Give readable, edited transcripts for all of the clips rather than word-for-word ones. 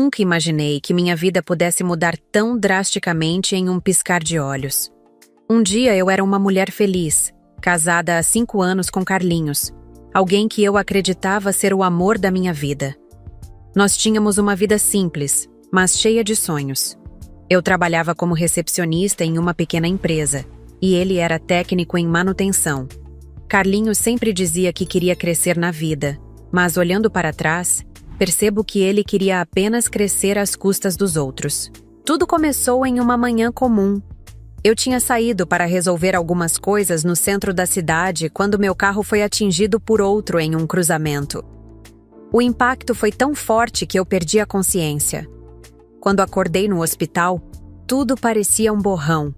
Nunca imaginei que minha vida pudesse mudar tão drasticamente em um piscar de olhos. Um dia eu era uma mulher feliz, casada há 5 anos com Carlinhos, alguém que eu acreditava ser o amor da minha vida. Nós tínhamos uma vida simples, mas cheia de sonhos. Eu trabalhava como recepcionista em uma pequena empresa, e ele era técnico em manutenção. Carlinhos sempre dizia que queria crescer na vida, mas olhando para trás, percebo que ele queria apenas crescer às custas dos outros. Tudo começou em uma manhã comum. Eu tinha saído para resolver algumas coisas no centro da cidade quando meu carro foi atingido por outro em um cruzamento. O impacto foi tão forte que eu perdi a consciência. Quando acordei no hospital, tudo parecia um borrão.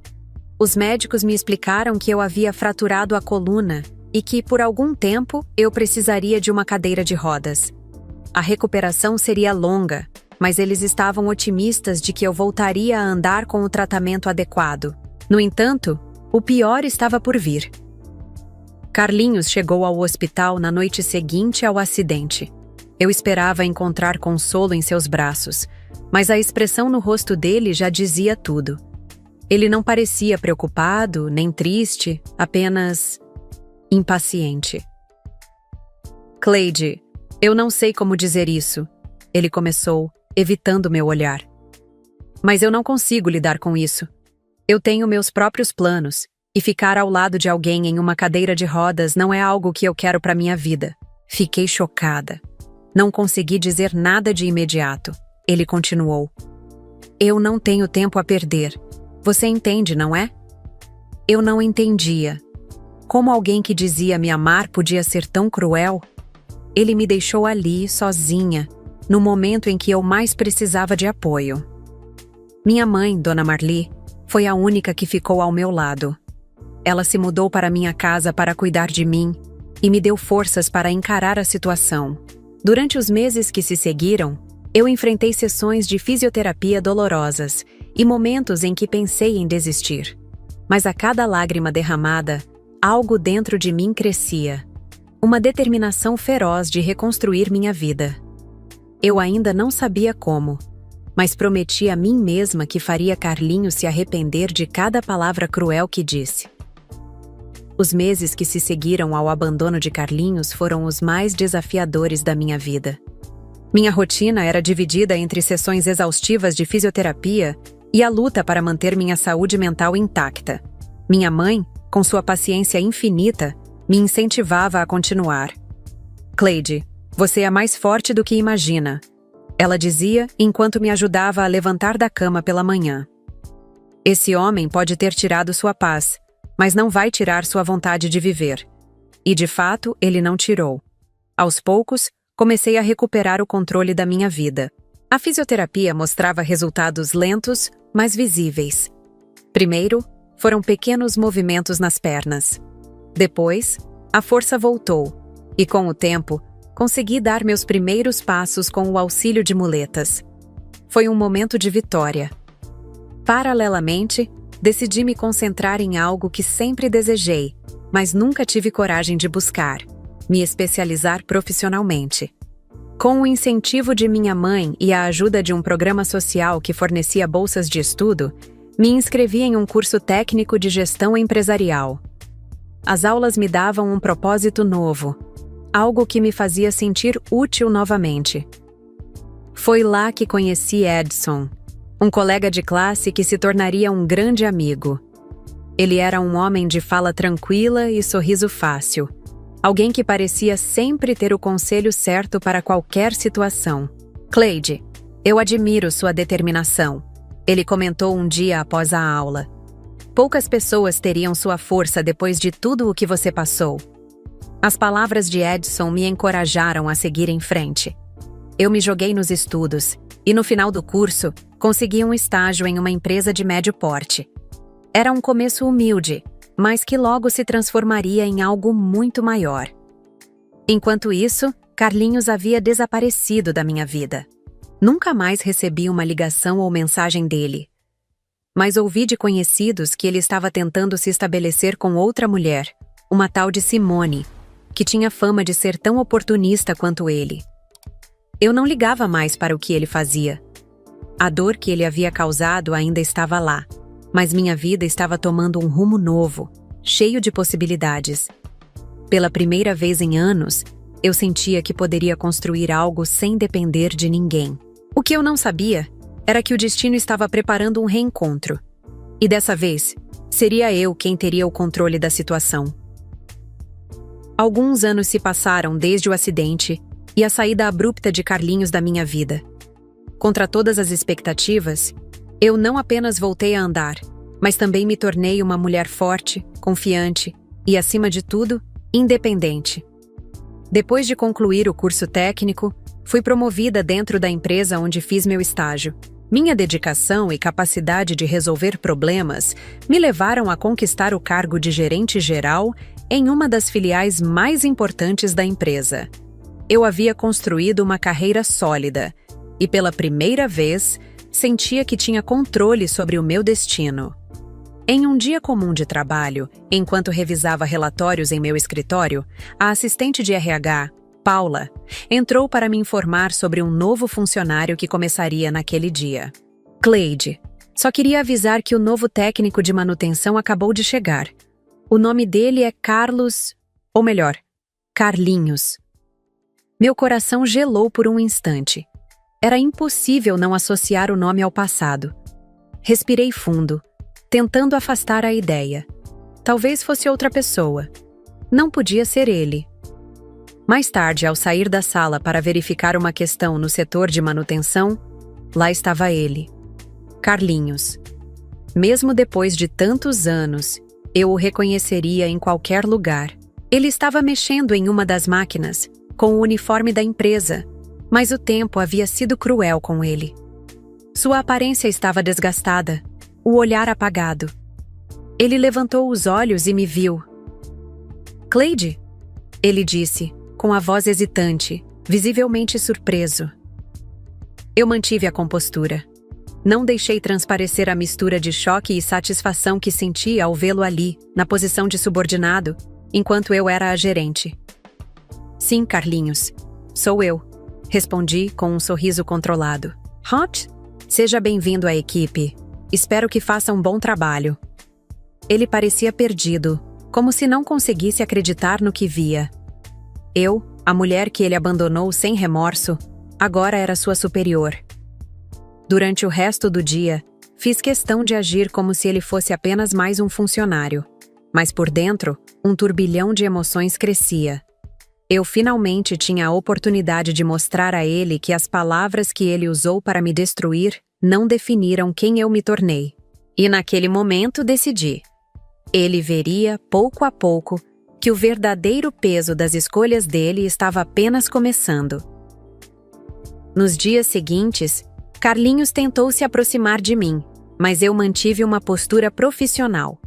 Os médicos me explicaram que eu havia fraturado a coluna e que, por algum tempo, eu precisaria de uma cadeira de rodas. A recuperação seria longa, mas eles estavam otimistas de que eu voltaria a andar com o tratamento adequado. No entanto, o pior estava por vir. Carlinhos chegou ao hospital na noite seguinte ao acidente. Eu esperava encontrar consolo em seus braços, mas a expressão no rosto dele já dizia tudo. Ele não parecia preocupado, nem triste, apenas impaciente. Cleide, eu não sei como dizer isso, ele começou, evitando meu olhar. Mas eu não consigo lidar com isso. Eu tenho meus próprios planos, e ficar ao lado de alguém em uma cadeira de rodas não é algo que eu quero para minha vida. Fiquei chocada. Não consegui dizer nada de imediato. Ele continuou. Eu não tenho tempo a perder. Você entende, não é? Eu não entendia. Como alguém que dizia me amar podia ser tão cruel? Ele me deixou ali, sozinha, no momento em que eu mais precisava de apoio. Minha mãe, Dona Marli, foi a única que ficou ao meu lado. Ela se mudou para minha casa para cuidar de mim e me deu forças para encarar a situação. Durante os meses que se seguiram, eu enfrentei sessões de fisioterapia dolorosas e momentos em que pensei em desistir. Mas a cada lágrima derramada, algo dentro de mim crescia. Uma determinação feroz de reconstruir minha vida. Eu ainda não sabia como, mas prometi a mim mesma que faria Carlinhos se arrepender de cada palavra cruel que disse. Os meses que se seguiram ao abandono de Carlinhos foram os mais desafiadores da minha vida. Minha rotina era dividida entre sessões exaustivas de fisioterapia e a luta para manter minha saúde mental intacta. Minha mãe, com sua paciência infinita, me incentivava a continuar. Cleide, você é mais forte do que imagina, ela dizia enquanto me ajudava a levantar da cama pela manhã. Esse homem pode ter tirado sua paz, mas não vai tirar sua vontade de viver. E de fato, ele não tirou. Aos poucos, comecei a recuperar o controle da minha vida. A fisioterapia mostrava resultados lentos, mas visíveis. Primeiro, foram pequenos movimentos nas pernas. Depois, a força voltou, e com o tempo, consegui dar meus primeiros passos com o auxílio de muletas. Foi um momento de vitória. Paralelamente, decidi me concentrar em algo que sempre desejei, mas nunca tive coragem de buscar: me especializar profissionalmente. Com o incentivo de minha mãe e a ajuda de um programa social que fornecia bolsas de estudo, me inscrevi em um curso técnico de gestão empresarial. As aulas me davam um propósito novo, algo que me fazia sentir útil novamente. Foi lá que conheci Edson, um colega de classe que se tornaria um grande amigo. Ele era um homem de fala tranquila e sorriso fácil, alguém que parecia sempre ter o conselho certo para qualquer situação. Cleide, eu admiro sua determinação, ele comentou um dia após a aula. Poucas pessoas teriam sua força depois de tudo o que você passou. As palavras de Edson me encorajaram a seguir em frente. Eu me joguei nos estudos e, no final do curso, consegui um estágio em uma empresa de médio porte. Era um começo humilde, mas que logo se transformaria em algo muito maior. Enquanto isso, Carlinhos havia desaparecido da minha vida. Nunca mais recebi uma ligação ou mensagem dele. Mas ouvi de conhecidos que ele estava tentando se estabelecer com outra mulher, uma tal de Simone, que tinha fama de ser tão oportunista quanto ele. Eu não ligava mais para o que ele fazia. A dor que ele havia causado ainda estava lá, mas minha vida estava tomando um rumo novo, cheio de possibilidades. Pela primeira vez em anos, eu sentia que poderia construir algo sem depender de ninguém. O que eu não sabia era que o destino estava preparando um reencontro. E dessa vez, seria eu quem teria o controle da situação. Alguns anos se passaram desde o acidente e a saída abrupta de Carlinhos da minha vida. Contra todas as expectativas, eu não apenas voltei a andar, mas também me tornei uma mulher forte, confiante e, acima de tudo, independente. Depois de concluir o curso técnico, fui promovida dentro da empresa onde fiz meu estágio. Minha dedicação e capacidade de resolver problemas me levaram a conquistar o cargo de gerente geral em uma das filiais mais importantes da empresa. Eu havia construído uma carreira sólida e, pela primeira vez, sentia que tinha controle sobre o meu destino. Em um dia comum de trabalho, enquanto revisava relatórios em meu escritório, a assistente de RH, Paula, entrou para me informar sobre um novo funcionário que começaria naquele dia. Cleide, só queria avisar que o novo técnico de manutenção acabou de chegar. O nome dele é Carlos, ou melhor, Carlinhos. Meu coração gelou por um instante. Era impossível não associar o nome ao passado. Respirei fundo, tentando afastar a ideia. Talvez fosse outra pessoa. Não podia ser ele. Mais tarde, ao sair da sala para verificar uma questão no setor de manutenção, lá estava ele, Carlinhos. Mesmo depois de tantos anos, eu o reconheceria em qualquer lugar. Ele estava mexendo em uma das máquinas, com o uniforme da empresa, mas o tempo havia sido cruel com ele. Sua aparência estava desgastada, o olhar apagado. Ele levantou os olhos e me viu. "Cleide?" ele disse, com a voz hesitante, visivelmente surpreso. Eu mantive a compostura. Não deixei transparecer a mistura de choque e satisfação que senti ao vê-lo ali, na posição de subordinado, enquanto eu era a gerente. "Sim, Carlinhos, sou eu", respondi com um sorriso controlado. "Hot? Seja bem-vindo à equipe. Espero que faça um bom trabalho." Ele parecia perdido, como se não conseguisse acreditar no que via. Eu, a mulher que ele abandonou sem remorso, agora era sua superior. Durante o resto do dia, fiz questão de agir como se ele fosse apenas mais um funcionário. Mas por dentro, um turbilhão de emoções crescia. Eu finalmente tinha a oportunidade de mostrar a ele que as palavras que ele usou para me destruir não definiram quem eu me tornei. E naquele momento decidi. Ele veria, pouco a pouco, que o verdadeiro peso das escolhas dele estava apenas começando. Nos dias seguintes, Carlinhos tentou se aproximar de mim, mas eu mantive uma postura profissional.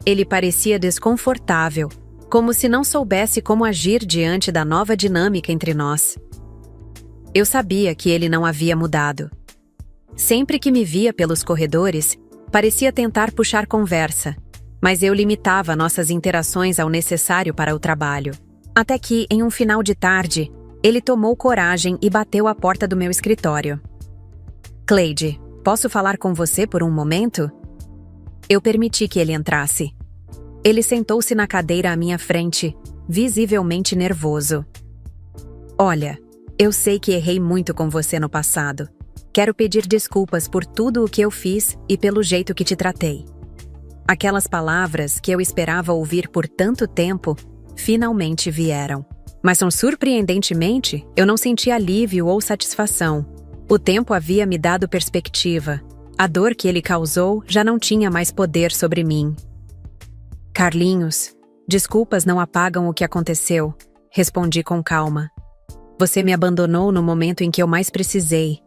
Ele parecia desconfortável, como se não soubesse como agir diante da nova dinâmica entre nós. Eu sabia que ele não havia mudado. Sempre que me via pelos corredores, parecia tentar puxar conversa, mas eu limitava nossas interações ao necessário para o trabalho. Até que, em um final de tarde, ele tomou coragem e bateu à porta do meu escritório. "Cleide, posso falar com você por um momento?" Eu permiti que ele entrasse. Ele sentou-se na cadeira à minha frente, visivelmente nervoso. "Olha, eu sei que errei muito com você no passado. Quero pedir desculpas por tudo o que eu fiz e pelo jeito que te tratei." Aquelas palavras que eu esperava ouvir por tanto tempo, finalmente vieram. Mas, surpreendentemente, eu não senti alívio ou satisfação. O tempo havia me dado perspectiva. A dor que ele causou já não tinha mais poder sobre mim. "Carlinhos, desculpas não apagam o que aconteceu", respondi com calma. "Você me abandonou no momento em que eu mais precisei.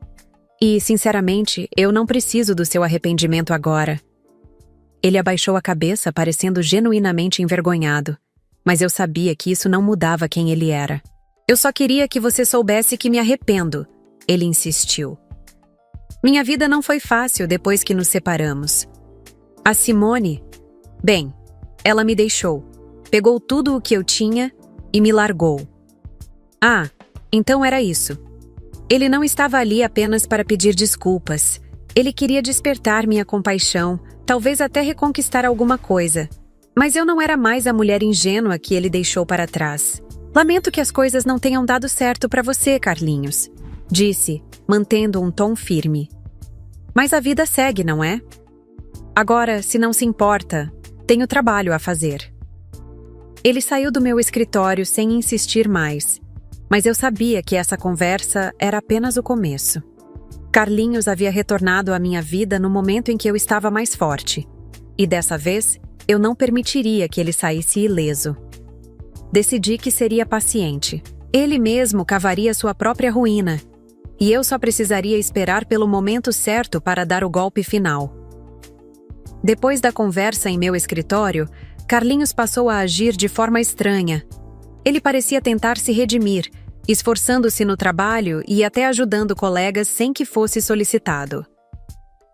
E, sinceramente, eu não preciso do seu arrependimento agora." Ele abaixou a cabeça, parecendo genuinamente envergonhado, mas eu sabia que isso não mudava quem ele era. "Eu só queria que você soubesse que me arrependo", ele insistiu. "Minha vida não foi fácil depois que nos separamos. A Simone, bem, ela me deixou, pegou tudo o que eu tinha e me largou." "Ah, então era isso." Ele não estava ali apenas para pedir desculpas. Ele queria despertar minha compaixão, talvez até reconquistar alguma coisa. Mas eu não era mais a mulher ingênua que ele deixou para trás. Lamento que as coisas não tenham dado certo para você, Carlinhos, disse, mantendo um tom firme. Mas a vida segue, não é? Agora, se não se importa, tenho trabalho a fazer. Ele saiu do meu escritório sem insistir mais, mas eu sabia que essa conversa era apenas o começo. Carlinhos havia retornado à minha vida no momento em que eu estava mais forte, e dessa vez eu não permitiria que ele saísse ileso. Decidi que seria paciente. Ele mesmo cavaria sua própria ruína, e eu só precisaria esperar pelo momento certo para dar o golpe final. Depois da conversa em meu escritório, Carlinhos passou a agir de forma estranha. Ele parecia tentar se redimir, esforçando-se no trabalho e até ajudando colegas sem que fosse solicitado.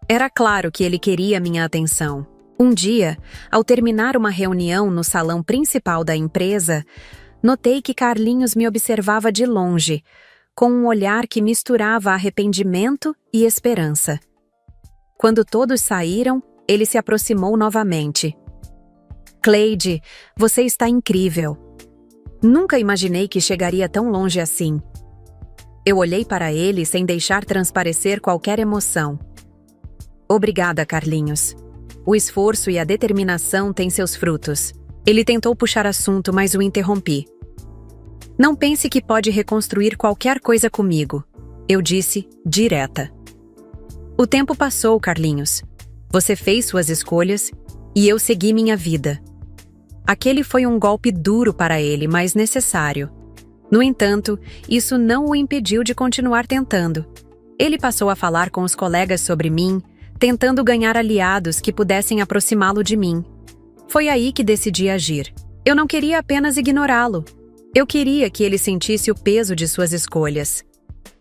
Era claro que ele queria minha atenção. Um dia, ao terminar uma reunião no salão principal da empresa, notei que Carlinhos me observava de longe, com um olhar que misturava arrependimento e esperança. Quando todos saíram, ele se aproximou novamente. Cleide, você está incrível. Nunca imaginei que chegaria tão longe assim. Eu olhei para ele sem deixar transparecer qualquer emoção. Obrigada, Carlinhos. O esforço e a determinação têm seus frutos. Ele tentou puxar assunto, mas o interrompi. Não pense que pode reconstruir qualquer coisa comigo, eu disse, direta. O tempo passou, Carlinhos. Você fez suas escolhas e eu segui minha vida. Aquele foi um golpe duro para ele, mas necessário. No entanto, isso não o impediu de continuar tentando. Ele passou a falar com os colegas sobre mim, tentando ganhar aliados que pudessem aproximá-lo de mim. Foi aí que decidi agir. Eu não queria apenas ignorá-lo. Eu queria que ele sentisse o peso de suas escolhas.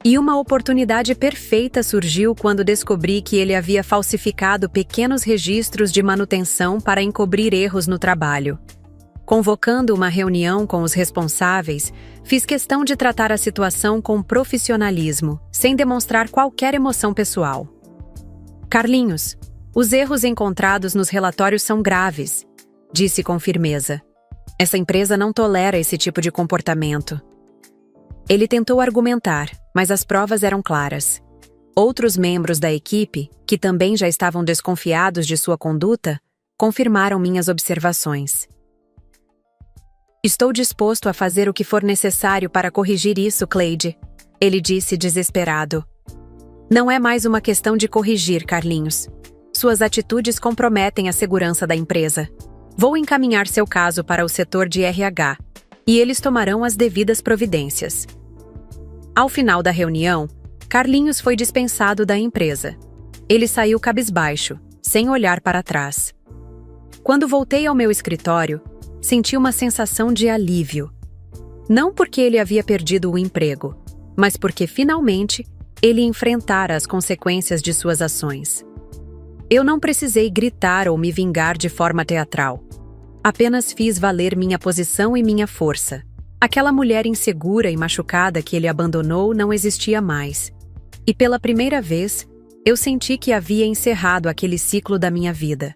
E uma oportunidade perfeita surgiu quando descobri que ele havia falsificado pequenos registros de manutenção para encobrir erros no trabalho. Convocando uma reunião com os responsáveis, fiz questão de tratar a situação com profissionalismo, sem demonstrar qualquer emoção pessoal. Carlinhos, os erros encontrados nos relatórios são graves, disse com firmeza. Essa empresa não tolera esse tipo de comportamento. Ele tentou argumentar, mas as provas eram claras. Outros membros da equipe, que também já estavam desconfiados de sua conduta, confirmaram minhas observações. Estou disposto a fazer o que for necessário para corrigir isso, Cleide, ele disse desesperado. Não é mais uma questão de corrigir, Carlinhos. Suas atitudes comprometem a segurança da empresa. Vou encaminhar seu caso para o setor de RH, e eles tomarão as devidas providências. Ao final da reunião, Carlinhos foi dispensado da empresa. Ele saiu cabisbaixo, sem olhar para trás. Quando voltei ao meu escritório, senti uma sensação de alívio. Não porque ele havia perdido o emprego, mas porque, finalmente, ele enfrentara as consequências de suas ações. Eu não precisei gritar ou me vingar de forma teatral. Apenas fiz valer minha posição e minha força. Aquela mulher insegura e machucada que ele abandonou não existia mais. E pela primeira vez, eu senti que havia encerrado aquele ciclo da minha vida.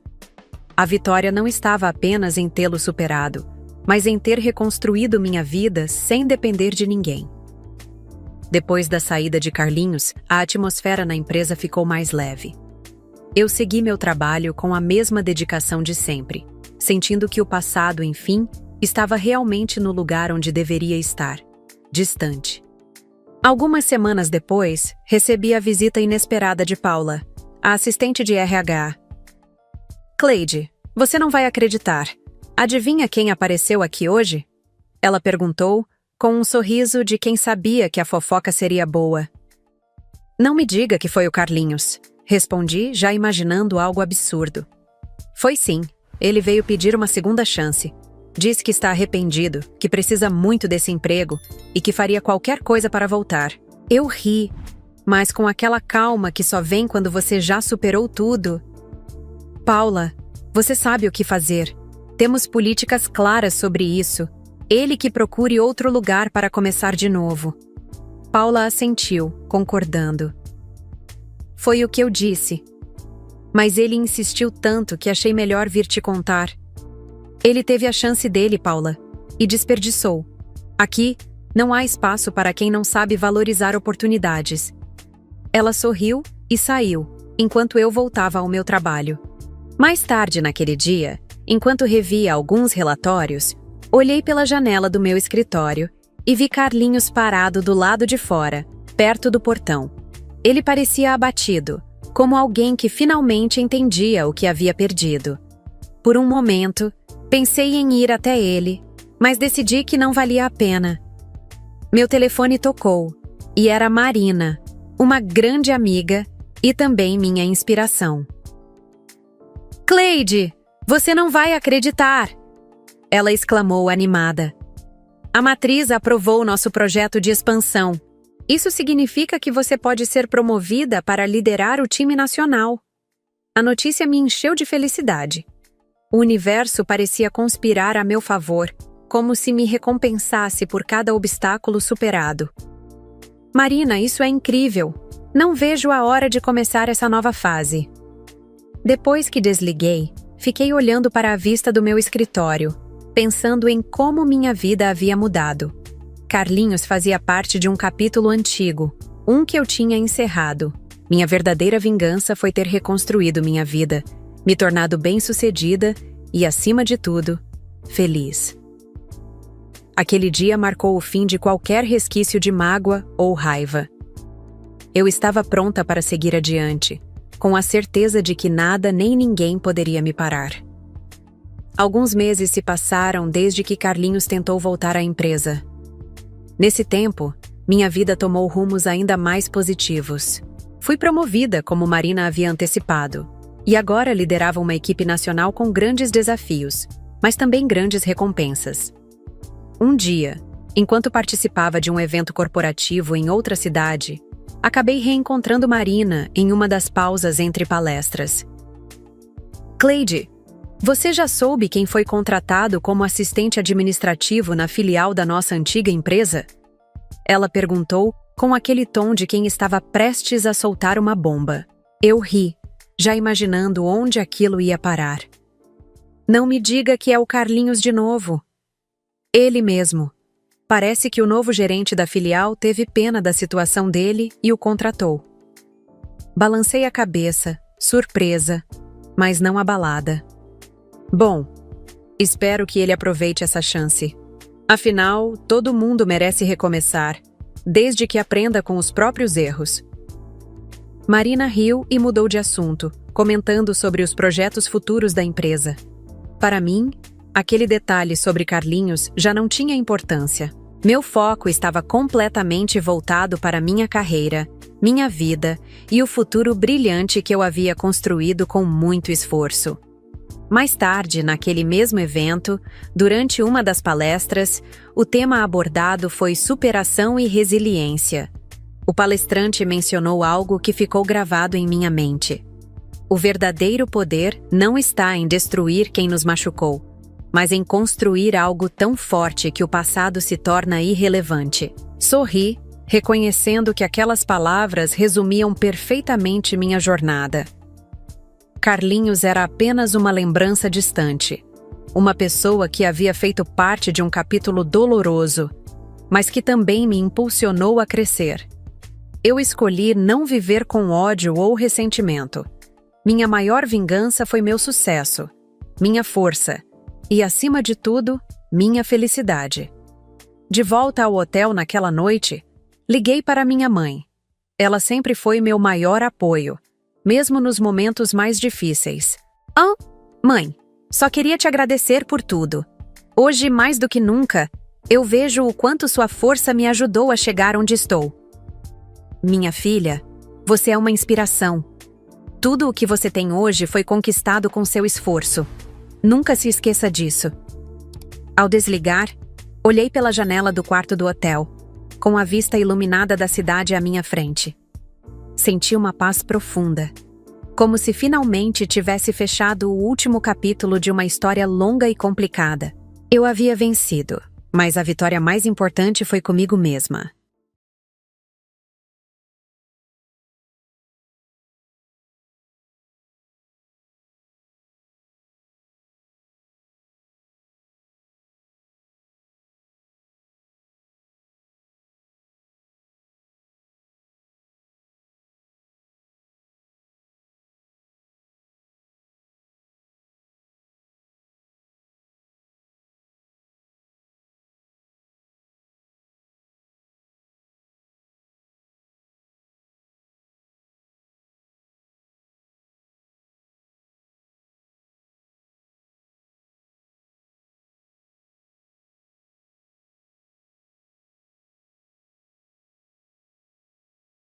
A vitória não estava apenas em tê-lo superado, mas em ter reconstruído minha vida sem depender de ninguém. Depois da saída de Carlinhos, a atmosfera na empresa ficou mais leve. Eu segui meu trabalho com a mesma dedicação de sempre, sentindo que o passado, enfim, estava realmente no lugar onde deveria estar, distante. Algumas semanas depois, recebi a visita inesperada de Paula, a assistente de RH. Cleide, você não vai acreditar. Adivinha quem apareceu aqui hoje? Ela perguntou, com um sorriso de quem sabia que a fofoca seria boa. Não me diga que foi o Carlinhos, respondi, já imaginando algo absurdo. Foi sim, ele veio pedir uma segunda chance. Diz que está arrependido, que precisa muito desse emprego e que faria qualquer coisa para voltar. Eu ri, mas com aquela calma que só vem quando você já superou tudo. Paula, você sabe o que fazer. Temos políticas claras sobre isso. Ele que procure outro lugar para começar de novo. Paula assentiu, concordando. Foi o que eu disse. Mas ele insistiu tanto que achei melhor vir te contar. Ele teve a chance dele, Paula, e desperdiçou. Aqui, não há espaço para quem não sabe valorizar oportunidades. Ela sorriu e saiu, enquanto eu voltava ao meu trabalho. Mais tarde naquele dia, enquanto revia alguns relatórios, olhei pela janela do meu escritório e vi Carlinhos parado do lado de fora, perto do portão. Ele parecia abatido, como alguém que finalmente entendia o que havia perdido. Por um momento, pensei em ir até ele, mas decidi que não valia a pena. Meu telefone tocou, e era Marina, uma grande amiga e também minha inspiração. Cleide, você não vai acreditar! Ela exclamou animada. A matriz aprovou nosso projeto de expansão. Isso significa que você pode ser promovida para liderar o time nacional. A notícia me encheu de felicidade. O universo parecia conspirar a meu favor, como se me recompensasse por cada obstáculo superado. Marina, isso é incrível. Não vejo a hora de começar essa nova fase. Depois que desliguei, fiquei olhando para a vista do meu escritório, pensando em como minha vida havia mudado. Carlinhos fazia parte de um capítulo antigo, um que eu tinha encerrado. Minha verdadeira vingança foi ter reconstruído minha vida, me tornado bem-sucedida e, acima de tudo, feliz. Aquele dia marcou o fim de qualquer resquício de mágoa ou raiva. Eu estava pronta para seguir adiante, com a certeza de que nada nem ninguém poderia me parar. Alguns meses se passaram desde que Carlinhos tentou voltar à empresa. Nesse tempo, minha vida tomou rumos ainda mais positivos. Fui promovida, como Marina havia antecipado, e agora liderava uma equipe nacional com grandes desafios, mas também grandes recompensas. Um dia, enquanto participava de um evento corporativo em outra cidade, acabei reencontrando Marina em uma das pausas entre palestras. Cleide, você já soube quem foi contratado como assistente administrativo na filial da nossa antiga empresa? Ela perguntou com aquele tom de quem estava prestes a soltar uma bomba. Eu ri, já imaginando onde aquilo ia parar. Não me diga que é o Carlinhos de novo. Ele mesmo. Parece que o novo gerente da filial teve pena da situação dele e o contratou. Balancei a cabeça, surpresa, mas não abalada. Bom, espero que ele aproveite essa chance. Afinal, todo mundo merece recomeçar, desde que aprenda com os próprios erros. Marina riu e mudou de assunto, comentando sobre os projetos futuros da empresa. Para mim, aquele detalhe sobre Carlinhos já não tinha importância. Meu foco estava completamente voltado para minha carreira, minha vida e o futuro brilhante que eu havia construído com muito esforço. Mais tarde, naquele mesmo evento, durante uma das palestras, o tema abordado foi superação e resiliência. O palestrante mencionou algo que ficou gravado em minha mente. O verdadeiro poder não está em destruir quem nos machucou, mas em construir algo tão forte que o passado se torna irrelevante. Sorri, reconhecendo que aquelas palavras resumiam perfeitamente minha jornada. Carlinhos era apenas uma lembrança distante, uma pessoa que havia feito parte de um capítulo doloroso, mas que também me impulsionou a crescer. Eu escolhi não viver com ódio ou ressentimento. Minha maior vingança foi meu sucesso, minha força e, acima de tudo, minha felicidade. De volta ao hotel naquela noite, liguei para minha mãe. Ela sempre foi meu maior apoio, mesmo nos momentos mais difíceis. Mãe, só queria te agradecer por tudo. Hoje, mais do que nunca, eu vejo o quanto sua força me ajudou a chegar onde estou. Minha filha, você é uma inspiração. Tudo o que você tem hoje foi conquistado com seu esforço. Nunca se esqueça disso. Ao desligar, olhei pela janela do quarto do hotel, com a vista iluminada da cidade à minha frente. Senti uma paz profunda, como se finalmente tivesse fechado o último capítulo de uma história longa e complicada. Eu havia vencido, mas a vitória mais importante foi comigo mesma.